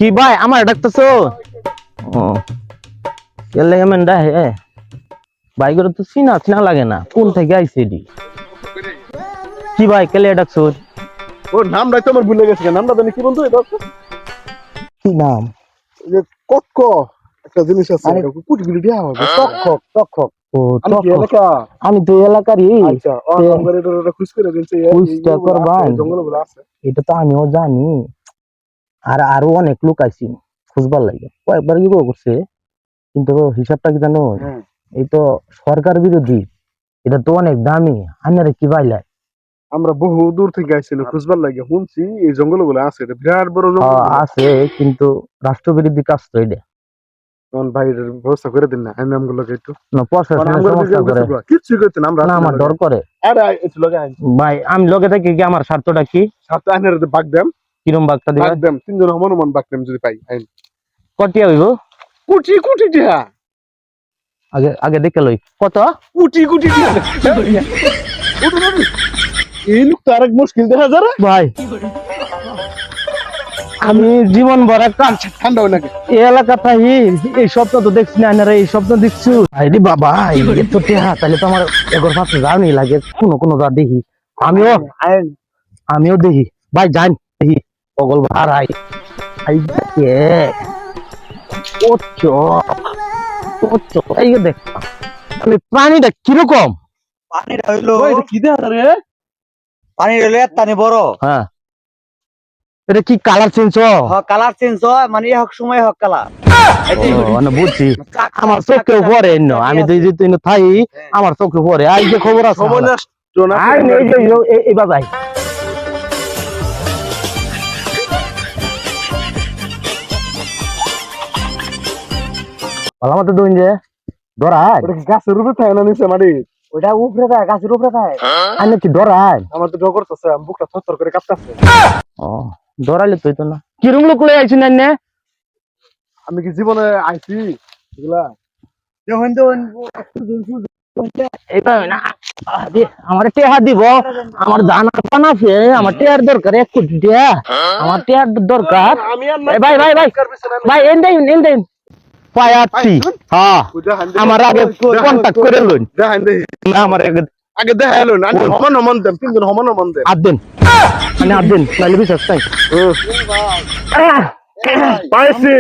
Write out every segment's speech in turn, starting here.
কি ভাই আমার ডাকতেছো এলে এমন হে ভাই করে তো চিনা চিনা লাগে না কোন থেকে আইছে এডি কি ভাই কেলে ডাকছো ওর নামটা তো আমার ভুলে গেছে নামটা জানি কি বন্ধু এটা কি নাম যে কক্ক একটা জিনিস আছে কুটি কুটি দেওয়া হবে তক্ষক তক্ষক ও আমি কি এলাকা আমি তো এলাকারই আচ্ছা আমার এটা খুশ করে দিনছে খুঁজটা করবান জঙ্গলগুলো আছে এটা তো আমিও জানি আর আরো অনেক লোক আইছি খুঁজবার লাগে কয়েকবার কি করছে কিন্তু হিসাবটা কি জানো এই তো সরকার বিরোধী এটা তো অনেক দামি আপনারা কি পাইলাই আমরা বহু দূর থেকে আইছিল খুঁজবার লাগে শুনছি এই জঙ্গলগুলো আছে এটা বিরাট বড় জঙ্গল আছে কিন্তু রাষ্ট্রবিরোধী কাজ তো এটা কোন ভাইয়ের ব্যবস্থা করে দিন না আমি আমগুলোকে একটু না প্রশাসনের সমস্যা করে কিছু করতে না আমরা না আমার ডর করে আরে একটু লগে আইন ভাই আমি লগে থেকে কি আমার স্বার্থটা কি সাথে আইনের বাগ দেম কিরম বাগটা দিবেন বাগ দেম তিনজন হনুমান বাগ দেম যদি পাই আইন কটিয়া হইব কোটি কোটি টাকা আগে আগে দেখে লই কত কোটি কোটি টাকা এই লোক তো আরেক মুশকিল দেখা যায় ভাই আমি জীবন ভরা কাজ ঠান্ডা হয় নাকি এই এলাকা তাই এই স্বপ্ন তো দেখছি না আপনারা এই স্বপ্ন দেখছো আরে বাবা এই তো টেহা তাহলে তো আমার এগোর পাশে যাওনি লাগে কোনো কোনো যা দেখি আমিও দেখি ভাই যান দেখি পগল ভাড়াই আই দেখে ওচ্চ ওচ্চ এই দেখ আমি প্রাণীটা কিরকম পানিটা হইলো কি দেখা রে পানি হইলো এত্তানি বড় হ্যাঁ এটা কি কালার চেঞ্জ কালার চেঞ্জ হয় মানে এক সময় হক কালার মানে বুঝছি আমার চোখে পড়ে আমি তুই তুই থাই আমার চোখে পড়ে আই যে খবর আছে এই বাবাই ভালো মতো দুই যে ডরাই গাছের রূপে থাকে না নিচে মারি ওটা উপরে থাকে গাছের উপরে থাকে আমি কি ডরাই আমার তো ডর করতেছে বুকটা থরথর করে কাঁপতেছে ও ডরাইলে তুই তো না কিরম লোক লই আইছিস না আমি কি জীবনে আইছি এগুলা যখন তো আমার টেহা দিব আমার জানা পান আছে আমার টেহার দরকার 1 কোটি টাকা আমার টেহার দরকার ভাই ভাই ভাই ভাই এন দেন পায়াচ্ছি হ্যাঁ আমার আগে কন্টাক্ট করে লইন দেখেন দেখি না আমার আগে দেখাইলো না হমান হমান দেন তিনজন হমান হমান দেন আদিন মানে আদিন নাইলে বিশ্বাস তাই পাইছি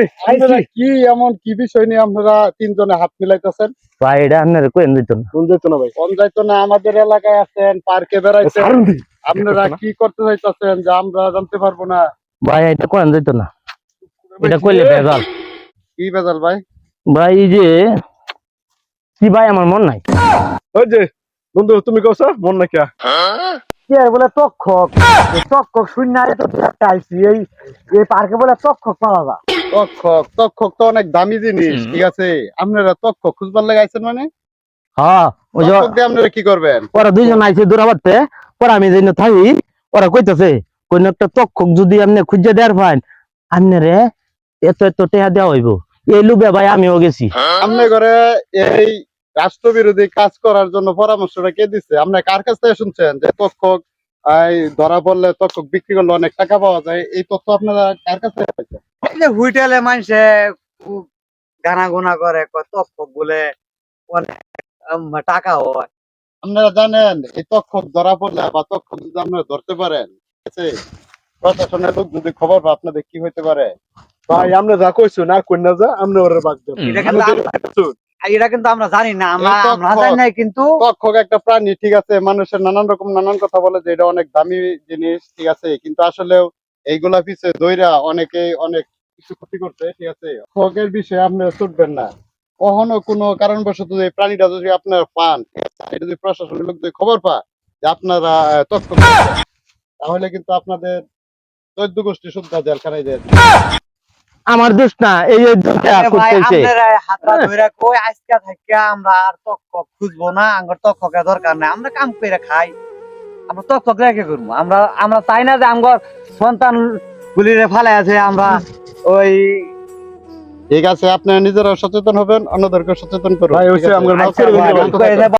কি এমন কি বিষয় নিয়ে আপনারা তিনজনে হাত মিলাইতেছেন ভাই এটা আপনার কোন দিত না কোন যাইতো না ভাই কোন যাইতো না আমাদের এলাকায় আছেন পার্কে বেড়াইছেন আপনারা কি করতে চাইতেছেন যে আমরা জানতে পারবো না ভাই এটা কোন দিত না এটা কইলে বেজাল কি বেজাল ভাই ভাই যে কি ভাই আমার মন নাই ওই যে বন্ধু তুমি কইছো মন না কিয়া কি আর বলে তক্ষক তক্ষক শূন্য তো আইছি এই পার্কে বলে তক্ষক পাওয়া যায় তক্ষক তক্ষক তো অনেক দামি জিনিস ঠিক আছে আপনারা তক্ষক খুঁজবার লাগাইছেন মানে হ্যাঁ ওই যে তক্ষক দিয়ে আপনারা কি করবেন ওরা দুইজন আইছে দূরাবাতে পরে আমি যেন থাকি ওরা কইতাছে কোন একটা তক্ষক যদি আপনি খুঁজে দেয়ার পান আপনারে এত এত টাকা দেওয়া হইব এই লুবে ভাই আমিও গেছি আপনি ঘরে এই রাষ্ট্রবিরোধী কাজ করার জন্য পরামর্শটা কে দিচ্ছে আপনি কার কাছ থেকে শুনছেন যে তক্ষক ধরা পড়লে তক্ষক বিক্রি করলে অনেক টাকা পাওয়া যায় এই তথ্য আপনারা কার কাছ থেকে পাইছেন এই যে হুইটেলে মানুষে খুব গানা গোনা করে তক্ষক বলে অনেক টাকা হয় আপনারা জানেন এই তক্ষক ধরা পড়লে বা তক্ষক যদি আপনারা ধরতে পারেন ঠিক আছে প্রশাসনের লোক যদি খবর পায় আপনাদের কি হইতে পারে ভাই আমরা যা কইছো না কই না যা আমরা ওরে বাগ দেব এটা কিন্তু আমরা জানি না আমরা জানি না কিন্তু তক্ষক একটা প্রাণী ঠিক আছে মানুষের নানান রকম নানান কথা বলে যে এটা অনেক দামি জিনিস ঠিক আছে কিন্তু আসলেও এইগুলা পিছে দইরা অনেকে অনেক কিছু ক্ষতি করছে ঠিক আছে তক্ষকের বিষয়ে আপনারা ছুটবেন না কখনো কোনো কারণবশত এই প্রাণীটা যদি আপনারা পান এটা যদি প্রশাসনের লোক যদি খবর পায় যে আপনারা তক্ষক তাহলে কিন্তু আপনাদের 14 গোষ্ঠী শুদ্ধ জেলখানায় যায় আমার দোষ না এই করতেছে হাতটা ধইরা কই আজকে থেকে আমরা আর তক্ষক খুঁজবো না আমার তক্ষকের দরকার নাই আমরা কাম করে খাই আমরা তক্ষক রেখে করবো আমরা চাই না যে আমার সন্তান গুলিরে ফালে আছে আমরা ওই ঠিক আছে আপনারা নিজেরা সচেতন হবেন অন্যদেরকে সচেতন করুন আচ্ছা,